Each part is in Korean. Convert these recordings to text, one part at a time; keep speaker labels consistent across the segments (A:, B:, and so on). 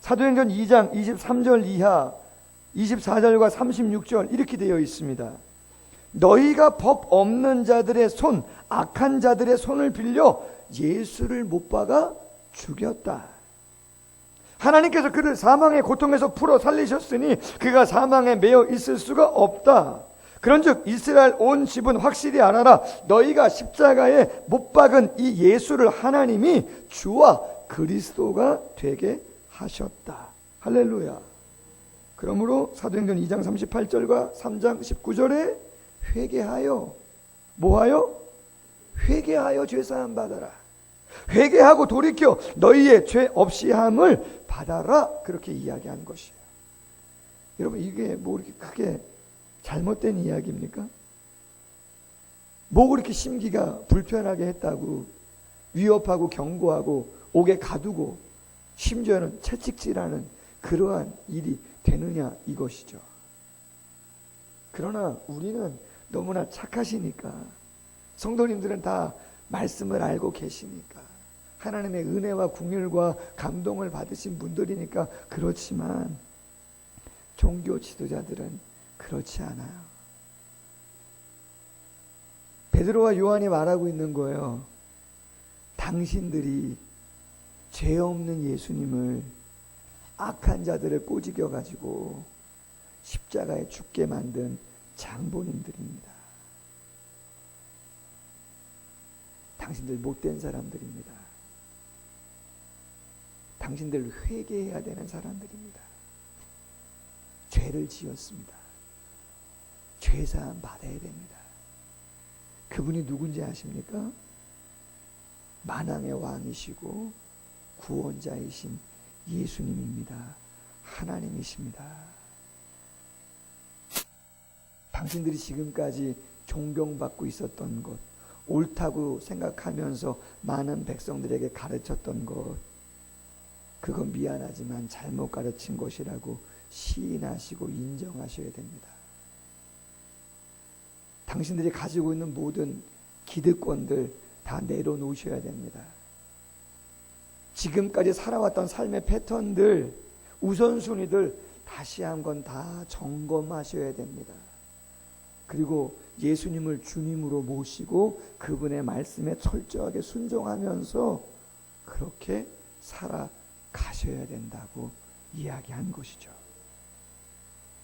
A: 사도행전 2장 23절 이하 24절과 36절 이렇게 되어 있습니다. 너희가 법 없는 자들의 손, 악한 자들의 손을 빌려 예수를 못 박아 죽였다. 하나님께서 그를 사망의 고통에서 풀어 살리셨으니 그가 사망에 매여 있을 수가 없다. 그런즉 이스라엘 온 집은 확실히 알아라. 너희가 십자가에 못 박은 이 예수를 하나님이 주와 그리스도가 되게 하셨다. 할렐루야. 그러므로 사도행전 2장 38절과 3장 19절에 회개하여 뭐하여? 회개하여 죄사함 받아라. 회개하고 돌이켜 너희의 죄 없이 함을 받아라. 그렇게 이야기한 것이에요. 여러분, 이게 뭐 그렇게 크게 잘못된 이야기입니까? 뭐 그렇게 심기가 불편하게 했다고 위협하고 경고하고 옥에 가두고 심지어는 채찍질하는 그러한 일이 되느냐 이것이죠. 그러나 우리는 너무나 착하시니까, 성도님들은 다 말씀을 알고 계시니까, 하나님의 은혜와 긍휼과 감동을 받으신 분들이니까 그렇지만 종교 지도자들은 그렇지 않아요. 베드로와 요한이 말하고 있는 거예요. 당신들이 죄 없는 예수님을 악한 자들을 꼬집겨 가지고 십자가에 죽게 만든 장본인들입니다. 당신들 못된 사람들입니다. 당신들 회개해야 되는 사람들입니다. 죄를 지었습니다. 죄사함 받아야 됩니다. 그분이 누군지 아십니까? 만왕의 왕이시고 구원자이신 예수님입니다. 하나님이십니다. 당신들이 지금까지 존경받고 있었던 것, 옳다고 생각하면서 많은 백성들에게 가르쳤던 것, 그건 미안하지만 잘못 가르친 것이라고 시인하시고 인정하셔야 됩니다. 당신들이 가지고 있는 모든 기득권들 다 내려놓으셔야 됩니다. 지금까지 살아왔던 삶의 패턴들, 우선순위들 다시 한번 다 점검하셔야 됩니다. 그리고 예수님을 주님으로 모시고 그분의 말씀에 철저하게 순종하면서 그렇게 살아가셔야 된다고 이야기한 것이죠.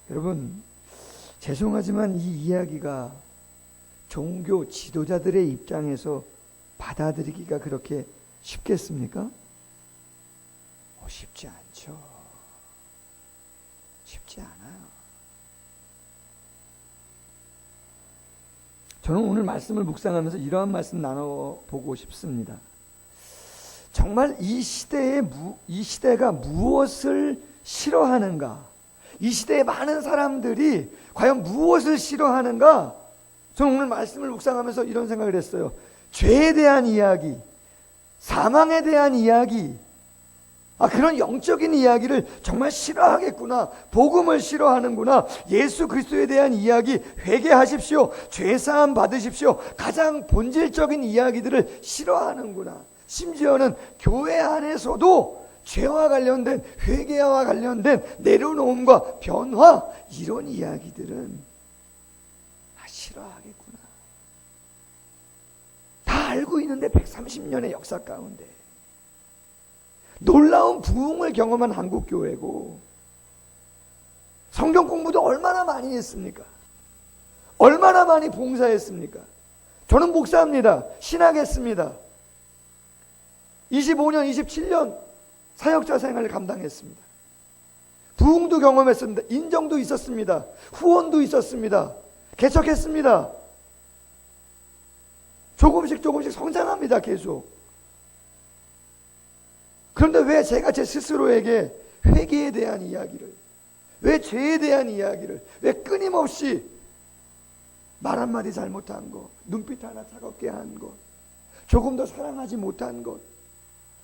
A: 여러분, 죄송하지만 이 이야기가 종교 지도자들의 입장에서 받아들이기가 그렇게 쉽겠습니까? 쉽지 않죠. 쉽지 않아요. 저는 오늘 말씀을 묵상하면서 이러한 말씀 나눠보고 싶습니다. 정말 이 시대가 무엇을 싫어하는가? 이 시대의 많은 사람들이 과연 무엇을 싫어하는가? 저는 오늘 말씀을 묵상하면서 이런 생각을 했어요. 죄에 대한 이야기, 사망에 대한 이야기, 그런 영적인 이야기를 정말 싫어하겠구나. 복음을 싫어하는구나. 예수 그리스도에 대한 이야기, 회개하십시오. 죄사함 받으십시오. 가장 본질적인 이야기들을 싫어하는구나. 심지어는 교회 안에서도 죄와 관련된, 회개와 관련된 내려놓음과 변화, 이런 이야기들은 싫어하겠구나. 다 알고 있는데 130년의 역사 가운데 놀라운 부흥을 경험한 한국교회고, 성경 공부도 얼마나 많이 했습니까? 얼마나 많이 봉사했습니까? 저는 목사입니다. 신학했습니다. 25년, 27년 사역자 생활을 감당했습니다. 부흥도 경험했습니다. 인정도 있었습니다. 후원도 있었습니다. 개척했습니다. 조금씩 성장합니다. 계속. 그런데 왜 제가 제 스스로에게 회개에 대한 이야기를, 왜 죄에 대한 이야기를, 왜 끊임없이 말 한마디 잘못한 것, 눈빛 하나 차갑게 한 것, 조금 더 사랑하지 못한 것,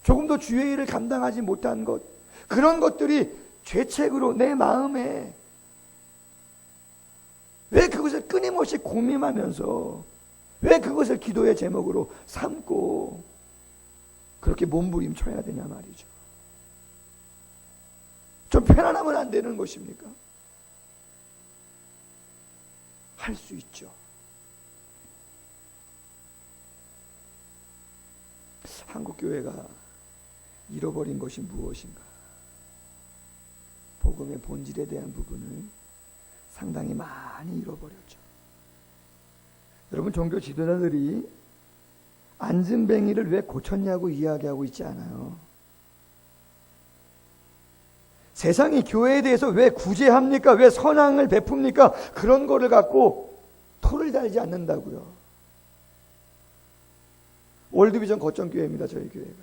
A: 조금 더 주의 일을 감당하지 못한 것, 그런 것들이 죄책으로 내 마음에 왜 그것을 끊임없이 고민하면서 왜 그것을 기도의 제목으로 삼고 그렇게 몸부림쳐야 되냐 말이죠. 좀 편안하면 안 되는 것입니까? 할 수 있죠. 한국교회가 잃어버린 것이 무엇인가? 복음의 본질에 대한 부분을 상당히 많이 잃어버렸죠. 여러분, 종교 지도자들이 안진뱅이를 왜 고쳤냐고 이야기하고 있지 않아요. 세상이 교회에 대해서 왜 구제합니까? 왜 선앙을 베풉니까? 그런 거를 갖고 토를 달지 않는다고요. 월드비전 거점교회입니다. 저희 교회가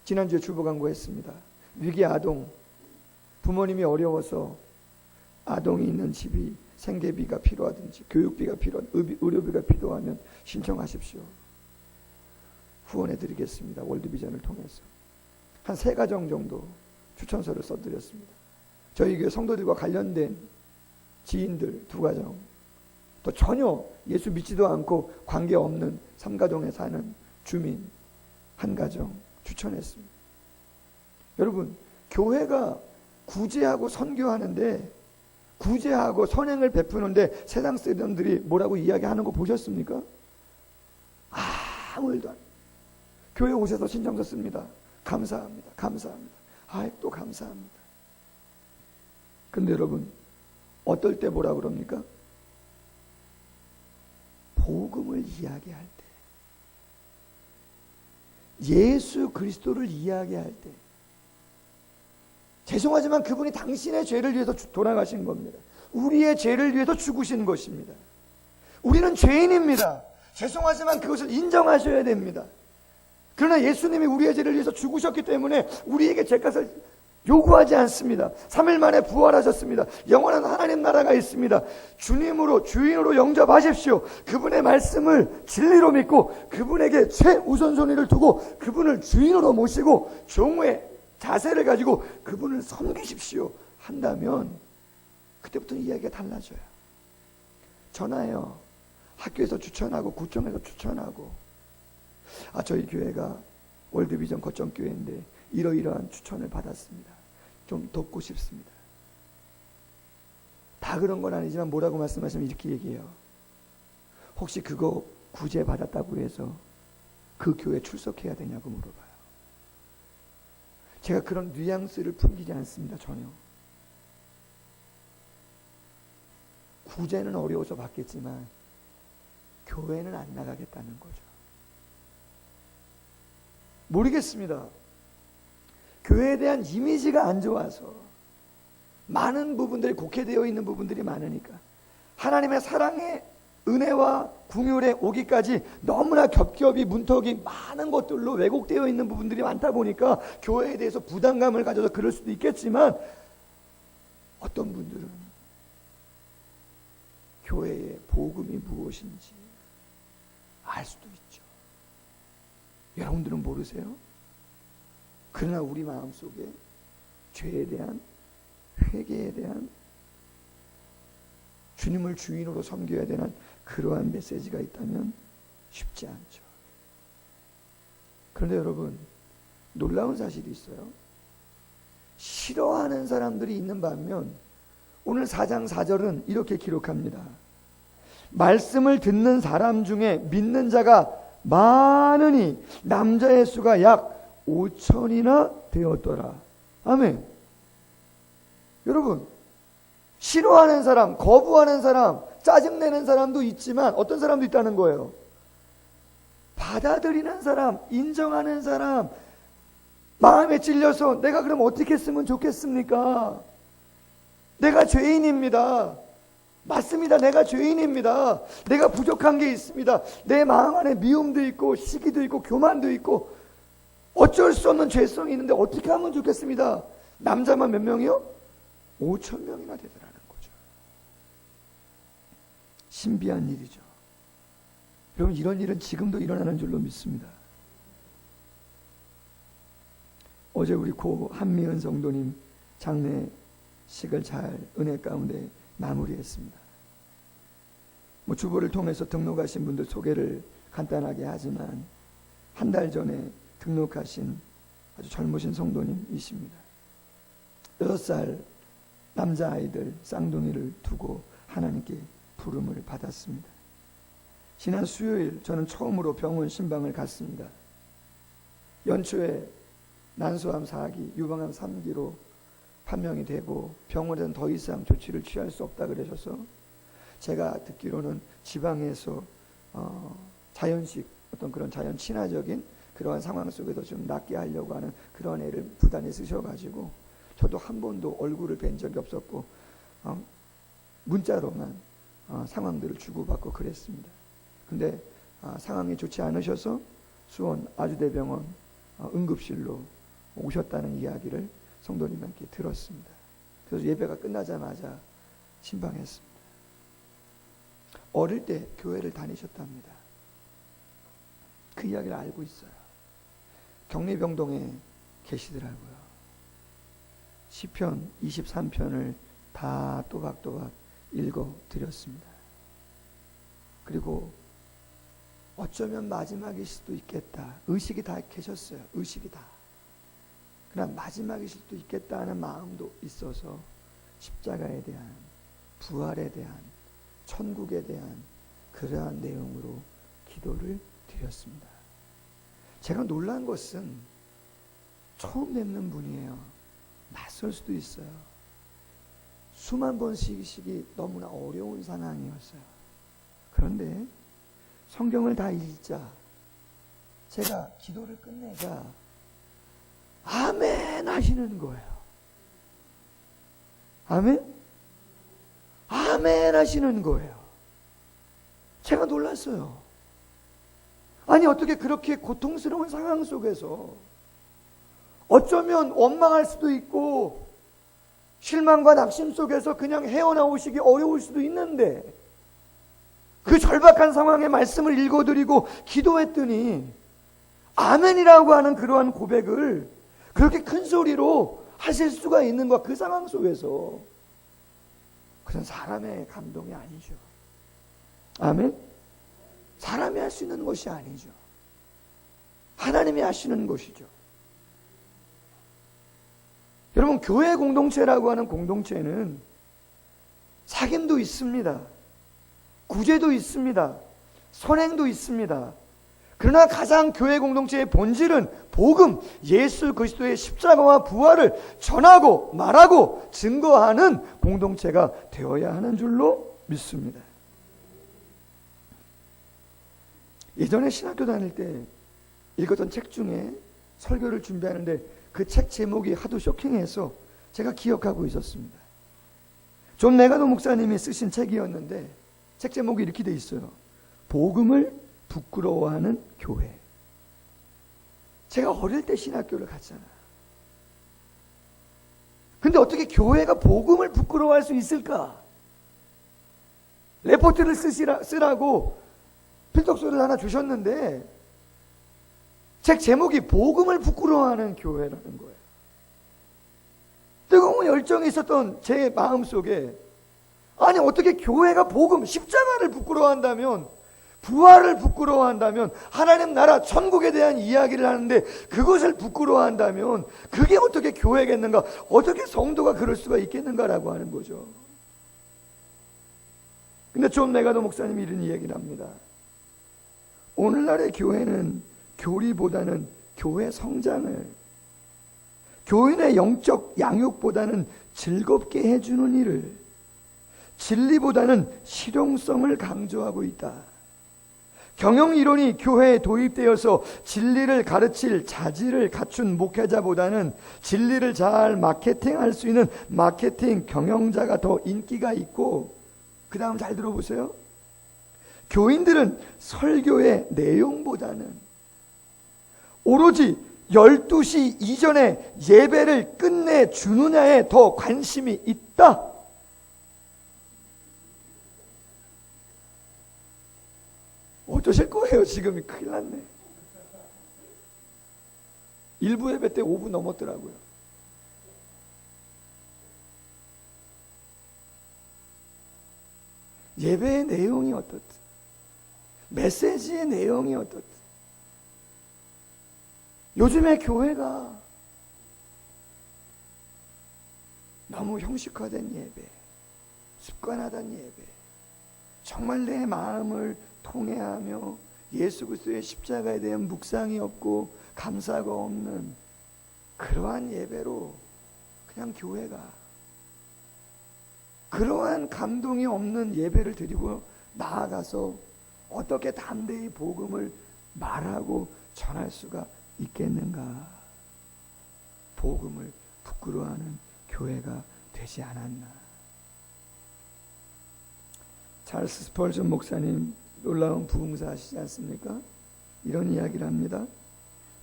A: 지난주에 주보 광고했습니다. 위기 아동, 부모님이 어려워서 아동이 있는 집이 생계비가 필요하든지 교육비가 필요한 의료비가 필요하면 신청하십시오. 후원해드리겠습니다. 월드비전을 통해서 한 3가정 정도 추천서를 써드렸습니다. 저희 교회 성도들과 관련된 지인들 2가정, 또 전혀 예수 믿지도 않고 관계없는 3가정에 사는 주민 1가정 추천했습니다. 여러분, 교회가 구제하고 선교하는데, 구제하고 선행을 베푸는데 세상 사람들이 뭐라고 이야기하는 거 보셨습니까? 아무 일도 안 해요. 교회 오셔서 신청서 씁니다. 감사합니다. 감사합니다. 또 감사합니다. 근데 여러분, 어떨 때 뭐라 그럽니까? 복음을 이야기할 때, 예수 그리스도를 이야기할 때, 죄송하지만 그분이 당신의 죄를 위해서 돌아가신 겁니다. 우리의 죄를 위해서 죽으신 것입니다. 우리는 죄인입니다. 죄송하지만 그것을 인정하셔야 됩니다. 그러나 예수님이 우리의 죄를 위해서 죽으셨기 때문에 우리에게 죄값을 요구하지 않습니다. 3일 만에 부활하셨습니다. 영원한 하나님 나라가 있습니다. 주님으로, 주인으로 영접하십시오. 그분의 말씀을 진리로 믿고 그분에게 최우선순위를 두고 그분을 주인으로 모시고 종의 자세를 가지고 그분을 섬기십시오 한다면 그때부터 이야기가 달라져요. 전화해요. 학교에서 추천하고 구청에서 추천하고, 저희 교회가 월드비전 거점교회인데 이러이러한 추천을 받았습니다. 좀 돕고 싶습니다. 다 그런 건 아니지만 뭐라고 말씀하시면 이렇게 얘기해요. 혹시 그거 구제 받았다고 해서 그 교회 출석해야 되냐고 물어봐요. 제가 그런 뉘앙스를 풍기지 않습니다. 전혀. 구제는 어려워서 받겠지만 교회는 안 나가겠다는 거죠. 모르겠습니다. 교회에 대한 이미지가 안 좋아서 많은 부분들이 곡해되어 있는 부분들이 많으니까 하나님의 사랑의 은혜와 궁율에 오기까지 너무나 겹겹이 문턱이 많은 것들로 왜곡되어 있는 부분들이 많다 보니까 교회에 대해서 부담감을 가져서 그럴 수도 있겠지만 어떤 분들은 교회의 복음이 무엇인지 알 수도 있죠. 여러분들은 모르세요? 그러나 우리 마음속에 죄에 대한, 회개에 대한, 주님을 주인으로 섬겨야 되는 그러한 메시지가 있다면 쉽지 않죠. 그런데 여러분, 놀라운 사실이 있어요. 싫어하는 사람들이 있는 반면 오늘 4장 4절은 이렇게 기록합니다. 말씀을 듣는 사람 중에 믿는 자가 많으니 남자의 수가 약 5천이나 되었더라. 아멘. 여러분, 싫어하는 사람, 거부하는 사람, 짜증내는 사람도 있지만 어떤 사람도 있다는 거예요. 받아들이는 사람, 인정하는 사람, 마음에 찔려서 내가 그럼 어떻게 했으면 좋겠습니까? 내가 죄인입니다. 맞습니다. 내가 죄인입니다. 내가 부족한 게 있습니다. 내 마음 안에 미움도 있고 시기도 있고 교만도 있고 어쩔 수 없는 죄성이 있는데 어떻게 하면 좋겠습니다. 남자만 몇 명이요? 5천 명이나 되더라는 거죠. 신비한 일이죠. 여러분, 이런 일은 지금도 일어나는 줄로 믿습니다. 어제 우리 고 한미은 성도님 장례식을 잘 은혜 가운데 마무리했습니다. 주보를 통해서 등록하신 분들 소개를 간단하게 하지만 한 달 전에 등록하신 아주 젊으신 성도님이십니다. 6살 남자아이들 쌍둥이를 두고 하나님께 부름을 받았습니다. 지난 수요일 저는 처음으로 병원 신방을 갔습니다. 연초에 난소암 4기, 유방암 3기로 판명이 되고 병원에서는 더 이상 조치를 취할 수 없다 그러셔서 제가 듣기로는 지방에서 자연식 어떤 그런 자연 친화적인 그러한 상황 속에서 좀 낫게 하려고 하는 그런 애를 부단히 쓰셔가지고 저도 한 번도 얼굴을 뵌 적이 없었고 문자로만 상황들을 주고받고 그랬습니다. 근데 상황이 좋지 않으셔서 수원 아주대병원 응급실로 오셨다는 이야기를 성도님께 들었습니다. 그래서 예배가 끝나자마자 신방했습니다. 어릴 때 교회를 다니셨답니다. 그 이야기를 알고 있어요. 경리병동에 계시더라고요. 시편 23편을 다 또박또박 읽어드렸습니다. 그리고 어쩌면 마지막일 수도 있겠다. 의식이 다 계셨어요. 의식이 다. 그러나 마지막일 수도 있겠다 하는 마음도 있어서 십자가에 대한, 부활에 대한, 천국에 대한 그러한 내용으로 기도를 드렸습니다. 제가 놀란 것은 처음 뵙는 분이에요. 낯설 수도 있어요. 수만 번씩이 너무나 어려운 상황이었어요. 그런데 성경을 다 읽자 제가 기도를 끝내자 아멘 하시는 거예요. 아멘? 아멘 하시는 거예요. 제가 놀랐어요. 아니 어떻게 그렇게 고통스러운 상황 속에서 어쩌면 원망할 수도 있고 실망과 낙심 속에서 그냥 헤어나오시기 어려울 수도 있는데 그 절박한 상황에 말씀을 읽어드리고 기도했더니 아멘이라고 하는 그러한 고백을 그렇게 큰 소리로 하실 수가 있는 것, 그 상황 속에서 그건 사람의 감동이 아니죠. 아멘? 사람이 할 수 있는 것이 아니죠. 하나님이 하시는 것이죠. 여러분, 교회 공동체라고 하는 공동체는 사귐도 있습니다. 구제도 있습니다. 선행도 있습니다. 그러나 가장 교회 공동체의 본질은 복음, 예수 그리스도의 십자가와 부활을 전하고 말하고 증거하는 공동체가 되어야 하는 줄로 믿습니다. 예전에 신학교 다닐 때 읽었던 책 중에 설교를 준비하는데 그 책 제목이 하도 쇼킹해서 제가 기억하고 있었습니다. 존 메가도 목사님이 쓰신 책이었는데 책 제목이 이렇게 돼 있어요. 복음을 부끄러워하는 교회. 제가 어릴 때 신학교를 갔잖아. 근데 어떻게 교회가 복음을 부끄러워할 수 있을까? 레포트를 쓰라고 필독서를 하나 주셨는데 책 제목이 복음을 부끄러워하는 교회라는 거예요. 뜨거운 열정이 있었던 제 마음속에 아니 어떻게 교회가 복음, 십자가를 부끄러워한다면, 부활을 부끄러워한다면, 하나님 나라 천국에 대한 이야기를 하는데 그것을 부끄러워한다면 그게 어떻게 교회겠는가, 어떻게 성도가 그럴 수가 있겠는가라고 하는 거죠. 근데 존 메가도 목사님이 이런 이야기를 합니다. 오늘날의 교회는 교리보다는 교회 성장을, 교인의 영적 양육보다는 즐겁게 해주는 일을, 진리보다는 실용성을 강조하고 있다. 경영 이론이 교회에 도입되어서 진리를 가르칠 자질을 갖춘 목회자보다는 진리를 잘 마케팅할 수 있는 마케팅 경영자가 더 인기가 있고, 그 다음 잘 들어보세요. 교인들은 설교의 내용보다는 오로지 12시 이전에 예배를 끝내주느냐에 더 관심이 있다. 어떠실 거예요? 지금 큰일 났네. 일부 예배 때 5분 넘었더라고요. 예배의 내용이 어떻든, 메시지의 내용이 어떻든, 요즘에 교회가 너무 형식화된 예배, 습관화된 예배, 정말 내 마음을 통회하며 예수 그리스도의 십자가에 대한 묵상이 없고 감사가 없는 그러한 예배로 그냥 교회가, 그러한 감동이 없는 예배를 드리고 나아가서 어떻게 담대히 복음을 말하고 전할 수가 있겠는가? 복음을 부끄러워하는 교회가 되지 않았나? 찰스 스펄전 목사님 놀라운 부흥사 하시지 않습니까? 이런 이야기를 합니다.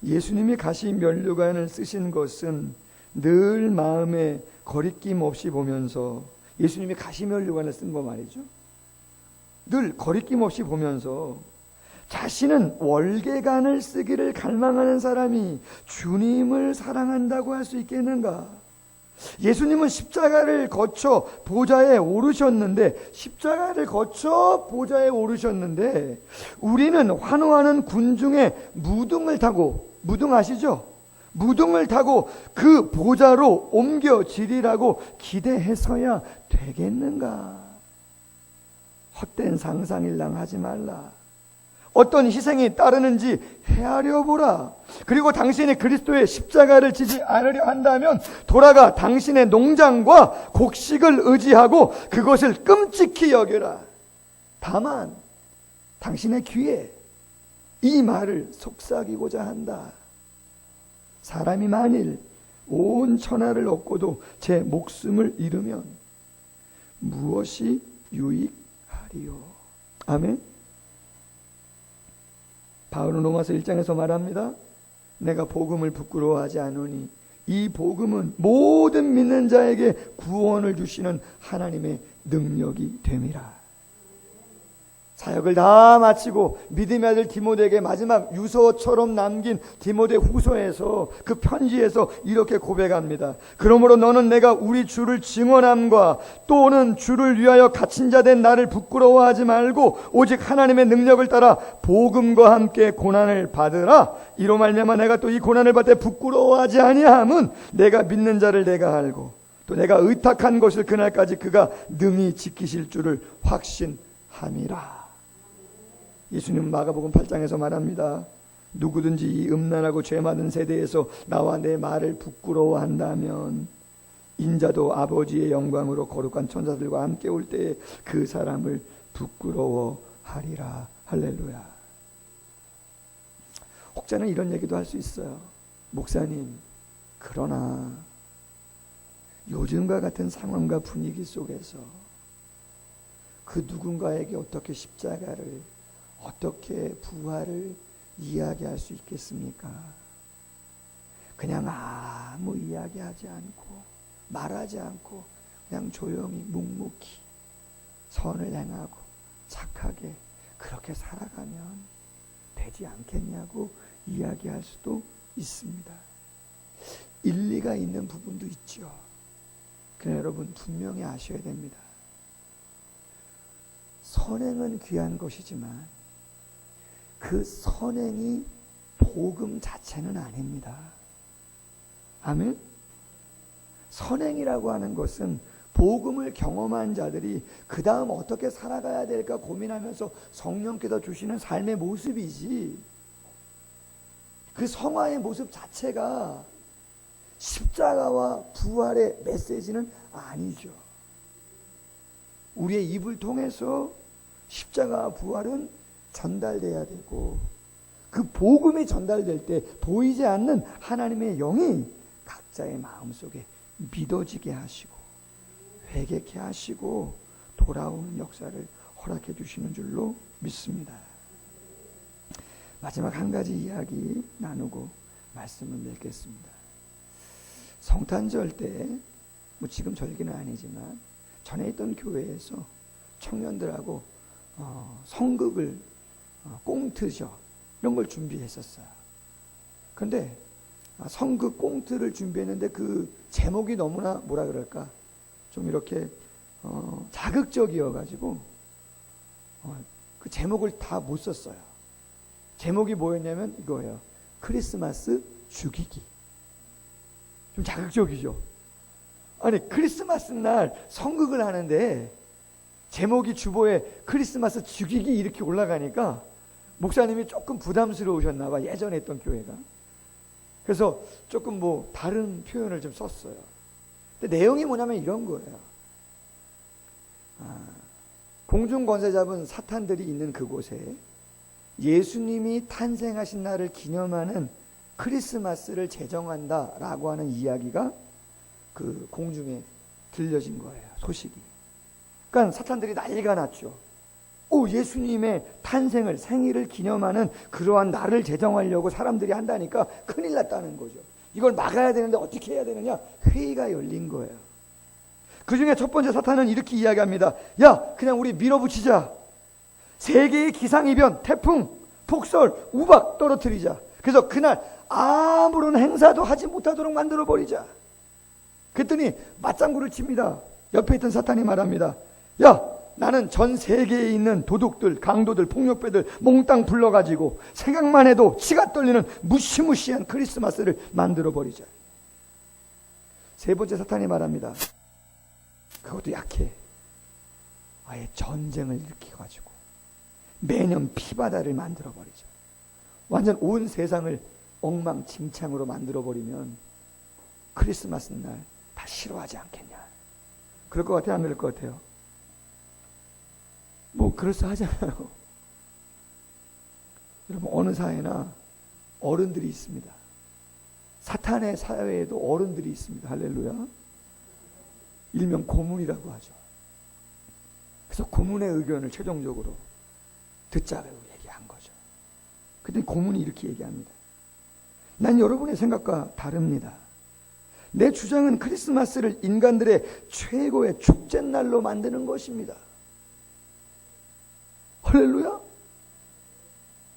A: 예수님이 가시 면류관을 쓰신 것은 늘 마음에 거리낌 없이 보면서, 예수님이 가시 면류관을 쓴 거 말이죠. 늘 거리낌 없이 보면서 자신은 월계관을 쓰기를 갈망하는 사람이 주님을 사랑한다고 할 수 있겠는가? 예수님은 십자가를 거쳐 보좌에 오르셨는데, 우리는 환호하는 군중의 무등을 타고, 무등 아시죠? 무등을 타고 그 보좌로 옮겨지리라고 기대해서야 되겠는가? 헛된 상상일랑 하지 말라. 어떤 희생이 따르는지 헤아려 보라. 그리고 당신이 그리스도의 십자가를 지지 않으려 한다면 돌아가 당신의 농장과 곡식을 의지하고 그것을 끔찍히 여겨라. 다만 당신의 귀에 이 말을 속삭이고자 한다. 사람이 만일 온 천하를 얻고도 제 목숨을 잃으면 무엇이 유익하리요? 아멘. 바울은 로마서 1장에서 말합니다. 내가 복음을 부끄러워하지 않으니 이 복음은 모든 믿는 자에게 구원을 주시는 하나님의 능력이 됨이라. 사역을 다 마치고 믿음의 아들 디모데에게 마지막 유서처럼 남긴 디모데 후서에서, 그 편지에서 이렇게 고백합니다. 그러므로 너는 내가 우리 주를 증언함과 또는 주를 위하여 갇힌 자 된 나를 부끄러워하지 말고 오직 하나님의 능력을 따라 복음과 함께 고난을 받으라. 이로 말미암아 내가 또 이 고난을 받되 부끄러워하지 아니함은 내가 믿는 자를 내가 알고 또 내가 의탁한 것을 그날까지 그가 능히 지키실 줄을 확신함이라. 예수님은 마가복음 8장에서 말합니다. 누구든지 이 음란하고 죄 많은 세대에서 나와 내 말을 부끄러워한다면 인자도 아버지의 영광으로 거룩한 천사들과 함께 올 때에 그 사람을 부끄러워하리라. 할렐루야. 혹자는 이런 얘기도 할 수 있어요. 목사님, 그러나 요즘과 같은 상황과 분위기 속에서 그 누군가에게 어떻게 십자가를, 어떻게 부활을 이야기할 수 있겠습니까? 그냥 아무 이야기하지 않고 말하지 않고 그냥 조용히 묵묵히 선을 행하고 착하게 그렇게 살아가면 되지 않겠냐고 이야기할 수도 있습니다. 일리가 있는 부분도 있죠. 그러나 여러분 분명히 아셔야 됩니다. 선행은 귀한 것이지만 그 선행이 복음 자체는 아닙니다. 아멘? 선행이라고 하는 것은 복음을 경험한 자들이 그 다음 어떻게 살아가야 될까 고민하면서 성령께서 주시는 삶의 모습이지, 그 성화의 모습 자체가 십자가와 부활의 메시지는 아니죠. 우리의 입을 통해서 십자가와 부활은 전달돼야 되고, 그 복음이 전달될 때 보이지 않는 하나님의 영이 각자의 마음속에 믿어지게 하시고 회개케 하시고 돌아오는 역사를 허락해 주시는 줄로 믿습니다. 마지막 한 가지 이야기 나누고 말씀을 맺겠습니다. 성탄절 때, 뭐 지금 절기는 아니지만 전에 있던 교회에서 청년들하고 성극을, 꽁트죠, 이런 걸 준비했었어요. 그런데 성극 꽁트를 준비했는데 그 제목이 너무나 뭐라 그럴까, 좀 이렇게 자극적이어가지고 그 제목을 다 못 썼어요. 제목이 뭐였냐면 이거예요. 크리스마스 죽이기. 좀 자극적이죠. 아니 크리스마스 날 성극을 하는데 제목이 주보에 크리스마스 죽이기 이렇게 올라가니까 목사님이 조금 부담스러우셨나 봐. 예전에 했던 교회가. 그래서 조금 뭐 다른 표현을 좀 썼어요. 근데 내용이 뭐냐면 이런 거예요. 공중 권세 잡은 사탄들이 있는 그곳에 예수님이 탄생하신 날을 기념하는 크리스마스를 제정한다라고 하는 이야기가 그 공중에 들려진 거예요. 소식이. 그러니까 사탄들이 난리가 났죠. 예수님의 탄생을, 생일을 기념하는 그러한 날을 제정하려고 사람들이 한다니까 큰일 났다는 거죠. 이걸 막아야 되는데 어떻게 해야 되느냐? 회의가 열린 거예요. 그 중에 첫 번째 사탄은 이렇게 이야기합니다. 야, 그냥 우리 밀어붙이자. 세계의 기상이변, 태풍, 폭설, 우박 떨어뜨리자. 그래서 그날 아무런 행사도 하지 못하도록 만들어버리자. 그랬더니 맞장구를 칩니다. 옆에 있던 사탄이 말합니다. 야, 나는 전 세계에 있는 도둑들, 강도들, 폭력배들 몽땅 불러가지고 생각만 해도 치가 떨리는 무시무시한 크리스마스를 만들어버리자. 세 번째 사탄이 말합니다. 그것도 약해. 아예 전쟁을 일으켜가지고 매년 피바다를 만들어버리자. 완전 온 세상을 엉망진창으로 만들어버리면 크리스마스 날 다 싫어하지 않겠냐. 그럴 것 같아요? 안 그럴 것 같아요? 뭐 그럴싸하잖아요. 여러분 어느 사회나 어른들이 있습니다. 사탄의 사회에도 어른들이 있습니다. 할렐루야. 일명 고문이라고 하죠. 그래서 고문의 의견을 최종적으로 듣자고 얘기한 거죠. 그때 고문이 이렇게 얘기합니다. 난 여러분의 생각과 다릅니다. 내 주장은 크리스마스를 인간들의 최고의 축제날로 만드는 것입니다. 할렐루야.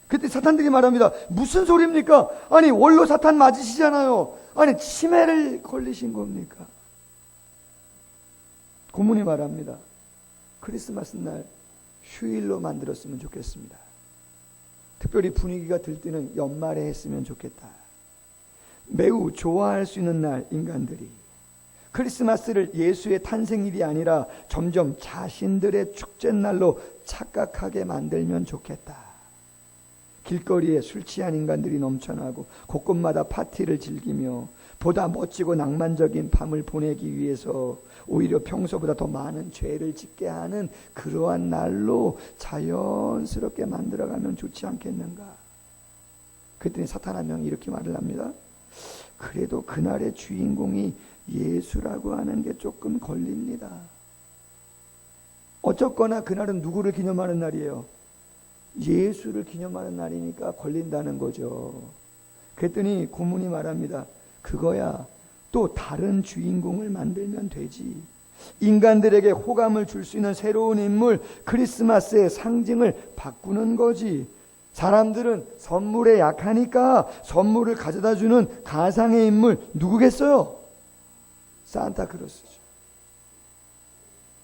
A: 그때 사탄들이 말합니다. 무슨 소리입니까? 아니 원로 사탄 맞으시잖아요. 아니 치매를 걸리신 겁니까? 고문이 말합니다. 크리스마스 날 휴일로 만들었으면 좋겠습니다. 특별히 분위기가 들뜨는 연말에 했으면 좋겠다. 매우 좋아할 수 있는 날 인간들이 크리스마스를 예수의 탄생일이 아니라 점점 자신들의 축제날로 착각하게 만들면 좋겠다. 길거리에 술 취한 인간들이 넘쳐나고 곳곳마다 파티를 즐기며 보다 멋지고 낭만적인 밤을 보내기 위해서 오히려 평소보다 더 많은 죄를 짓게 하는 그러한 날로 자연스럽게 만들어가면 좋지 않겠는가. 그랬더니 사탄 한 명이 이렇게 말을 합니다. 그래도 그날의 주인공이 예수라고 하는 게 조금 걸립니다. 어쨌거나 그날은 누구를 기념하는 날이에요? 예수를 기념하는 날이니까 걸린다는 거죠. 그랬더니 고문이 말합니다. 그거야 또 다른 주인공을 만들면 되지. 인간들에게 호감을 줄 수 있는 새로운 인물, 크리스마스의 상징을 바꾸는 거지. 사람들은 선물에 약하니까 선물을 가져다 주는 가상의 인물 누구겠어요? 산타크로스죠.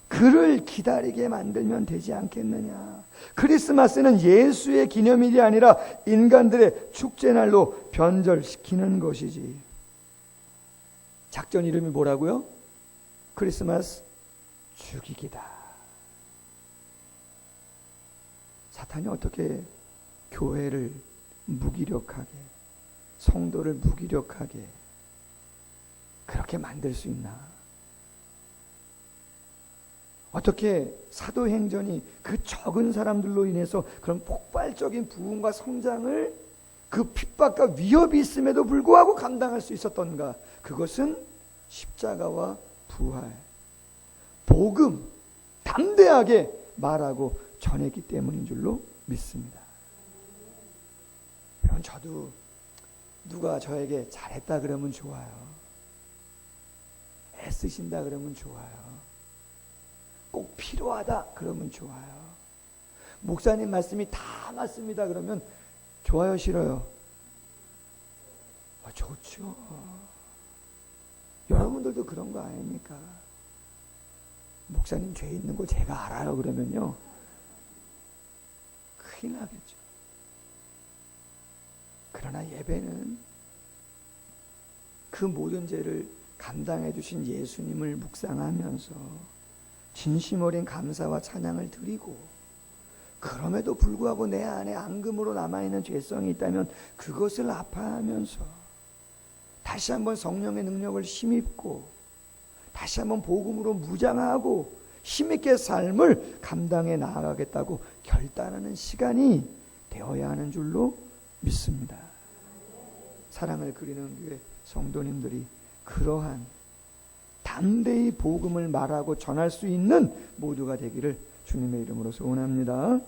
A: 그를 기다리게 만들면 되지 않겠느냐. 크리스마스는 예수의 기념일이 아니라 인간들의 축제날로 변절시키는 것이지. 작전 이름이 뭐라고요? 크리스마스 죽이기다. 사탄이 어떻게 교회를 무기력하게, 성도를 무기력하게 그렇게 만들 수 있나? 어떻게 사도행전이 그 적은 사람들로 인해서 그런 폭발적인 부흥과 성장을 그 핍박과 위협이 있음에도 불구하고 감당할 수 있었던가? 그것은 십자가와 부활, 복음, 담대하게 말하고 전했기 때문인 줄로 믿습니다. 여러분, 저도 누가 저에게 잘했다 그러면 좋아요. 애쓰신다 그러면 좋아요. 꼭 필요하다 그러면 좋아요. 목사님 말씀이 다 맞습니다 그러면 좋아요, 싫어요? 좋죠. 여러분들도 그런 거 아닙니까? 목사님 죄 있는 거 제가 알아요 그러면요 큰일 나겠죠. 그러나 예배는 그 모든 죄를 감당해 주신 예수님을 묵상하면서 진심 어린 감사와 찬양을 드리고, 그럼에도 불구하고 내 안에 앙금으로 남아있는 죄성이 있다면 그것을 아파하면서 다시 한번 성령의 능력을 힘입고 다시 한번 복음으로 무장하고 힘있게 삶을 감당해 나아가겠다고 결단하는 시간이 되어야 하는 줄로 믿습니다. 사랑을 그리는 교회 성도님들이 그러한 담대히 복음을 말하고 전할 수 있는 모두가 되기를 주님의 이름으로 소원합니다.